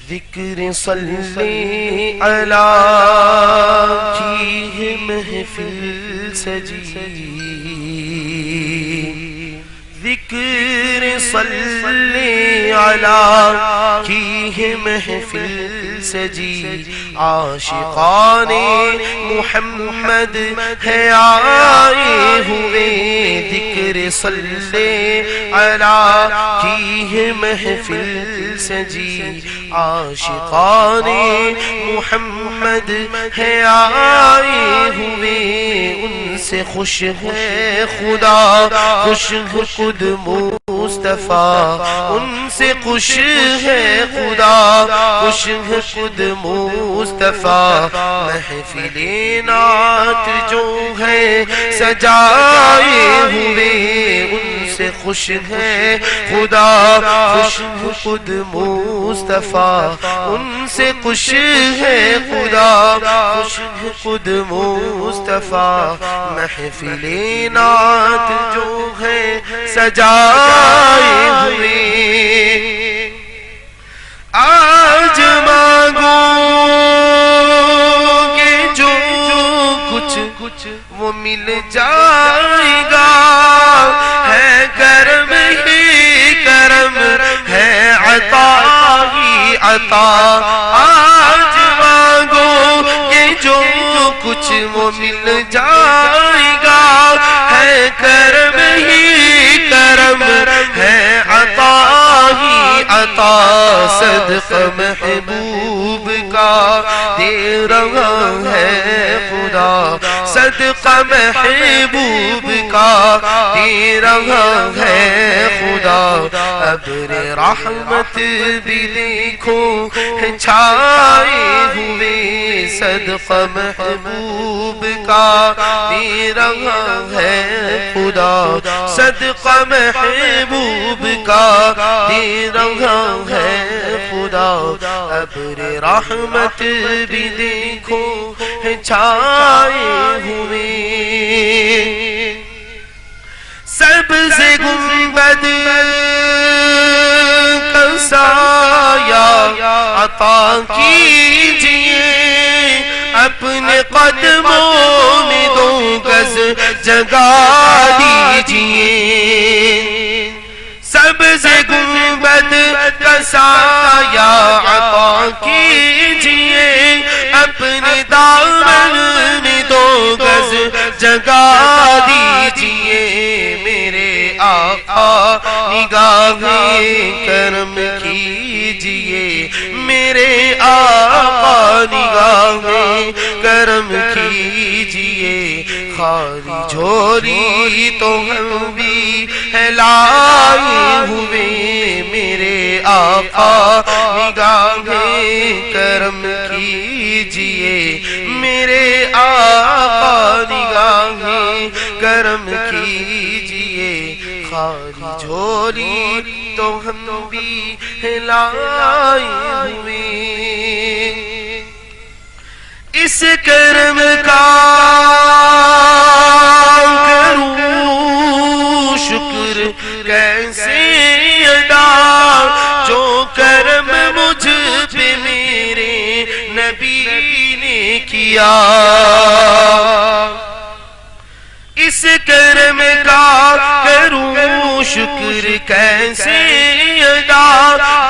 ذکر صلی علی کی ہے محفل سجی، ذکر صلی علی کی ہے محفل سجی، عاشقان محمد ہے آئے ہوئے، ذکر صلی علی کی ہے محفل سجی، عاشقان محمد ہے آئے ہوئے، ان سے خوش ہے خدا، خوش خود مصطفیٰ، ان سے خوش ہے خدا، خوش خود مصطفیٰ، محفل نعت جو ہے سجائے ہوئے، ان سے خوش ہے خدا، خوش خود مصطفیٰ، ان سے خوش ہے خدا، خوش خود مصطفیٰ، محفل نعت جو ہے سجائے ہوئے، آج مانگو کہ جو کچھ وہ مل جائے گا، ہے کرم ہی کرم، ہے عطا ہی عطا، آج مانگو کہ جو کچھ وہ مل جائے گا، ہے کرم ہی کرم، ہے عطا ہی عطا، صدقہ محبوب کا دے رہا ہے خدا، صدقہ محبوب کا دے رہا ہے خدا، ابر رحمت بھی دیکھو ہے چھائے ہوئے، صدقہ محبوب کا دے رہا ہے خدا، صدقہ محبوب کا دے رہا ہے خدا، ابر رحمت بھی دیکھو ہے چھائے ہوئے، سبز گنبد کا سایہ عطا کیجئے، اپنے قدموں میں 2 گز جگہ دیجئے، سبز گنبد کا سایہ عطا کیجئے، اپنے دامن میں 2 گز جگہ دیجئے، میرے آقا نگاہ کرم کیجئے، میرے آقا نگاہ کرم کیجئے، خالی جھولی تو ہم بھی ہے لائے ہوئے، میرے آقا نگاہ کرم کیجئے، میرے آقا نگاہ کرم کیجئے، خالی جھولی تو ہم بھی ہے لائے ہوئے، اس کرم کا کروں شکر کیسے ادا، جو کرم مجھ پہ میرے نبی نے کیا، اس کرم کا کروں شکر کیسے ادا،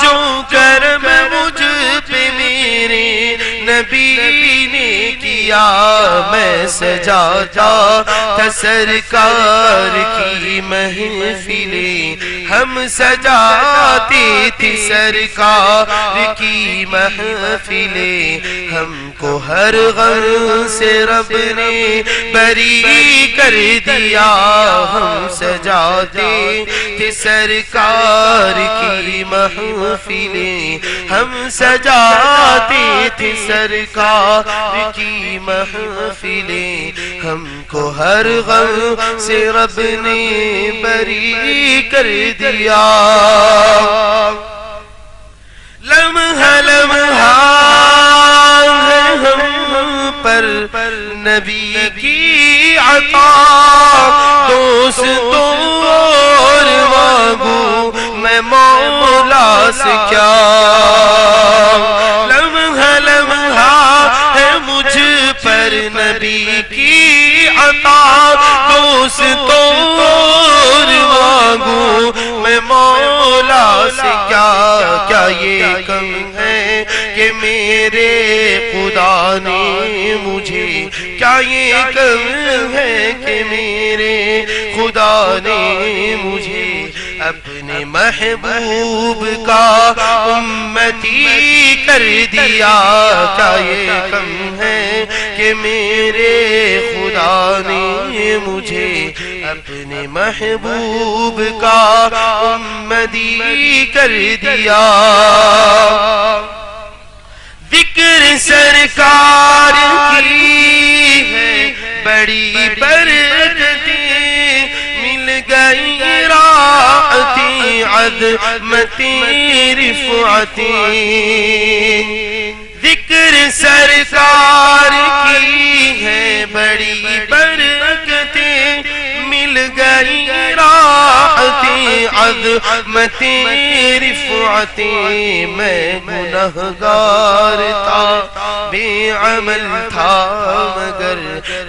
جو کرم مجھ پہ میرے نبی نے کیا، میں سجاتا تھا سرکار کی محفلیں، ہم سجاتے تھے سرکار کی محفلیں، ہم کو ہر غم سے رب نے بری کر دیا، ہم سجاتے تھے سرکار کی محفلیں، ہم سجاتے تھے سرکار کی محفلیں، ہم کو ہر غم سے رب نے بری کر دیا، لمحہ لمحہ ہے ہم پر نبی کی عطا، دوستوں اور مانگوں میں مولا سے کیا، دستور مانگوں میں مولا سے کیا کیا یہ کم ہے کہ میرے خدا نے مجھے، کیا یہ کم ہے کہ میرے خدا نے مجھے اپنے محبوب کا امتی کر دیا، کیا یہ کم ہے کہ میرے خدا نے مجھے اپنے محبوب کا امتی کر دیا۔ ذکر سرکار کی ہے بڑی برکتیں، مل گئی راحتی عظمتی رفعتیں۔ ذکر سرکار کی ہے بڑی برکتیں، مل گئی راحتی عظمتی رفعتیں۔ میں گنہگار تھا بے عمل تھا مگر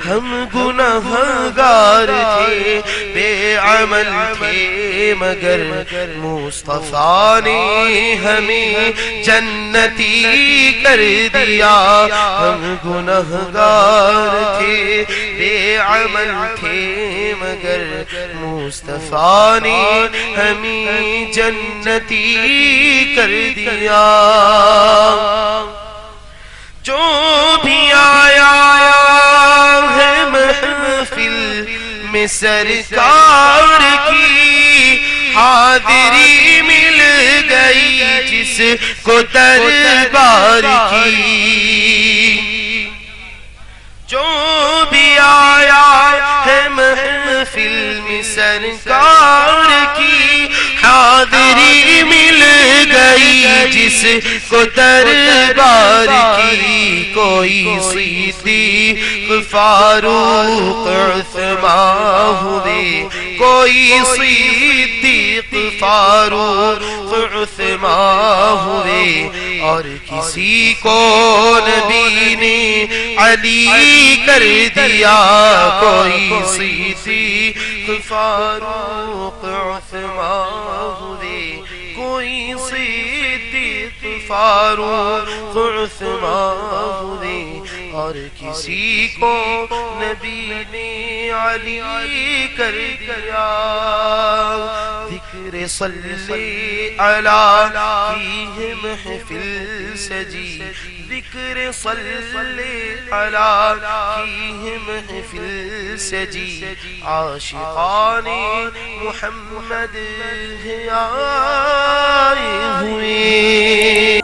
ہم گنہگار تھے، بے عمل تھے مگر مصطفیٰ نے ہمیں جنتی کر دیا۔ ہم گنہگار تھے بے عمل تھے مگر مصطفیٰ نے ہمیں جنتی کر دیا۔ جو بھی آیا ہے محفل میں سرکار کی، حاضری مل گئی جس کو دربار کی۔ جو بھی آیا ہے محفل میں سرکار کی، حاضری مل گئی جس کو دربار کی۔ کوئی صدیق فاروق عثمان ہوئے، کوئی صدیق فاروق عثمان ہوئے، اور کسی کو نبی نے علی کر دیا۔ کوئی صدیق فاروق عثمان ہوئے، کوئی صدیق فاروق عثمان ہوئے، اور کسی کو نبی نے علی کر دیا۔ ذکر صلی علی کی ہے محفل سجی، ذکر صلی علی کی ہے محفل سجی، عاشقان محمد آئے ہوئے۔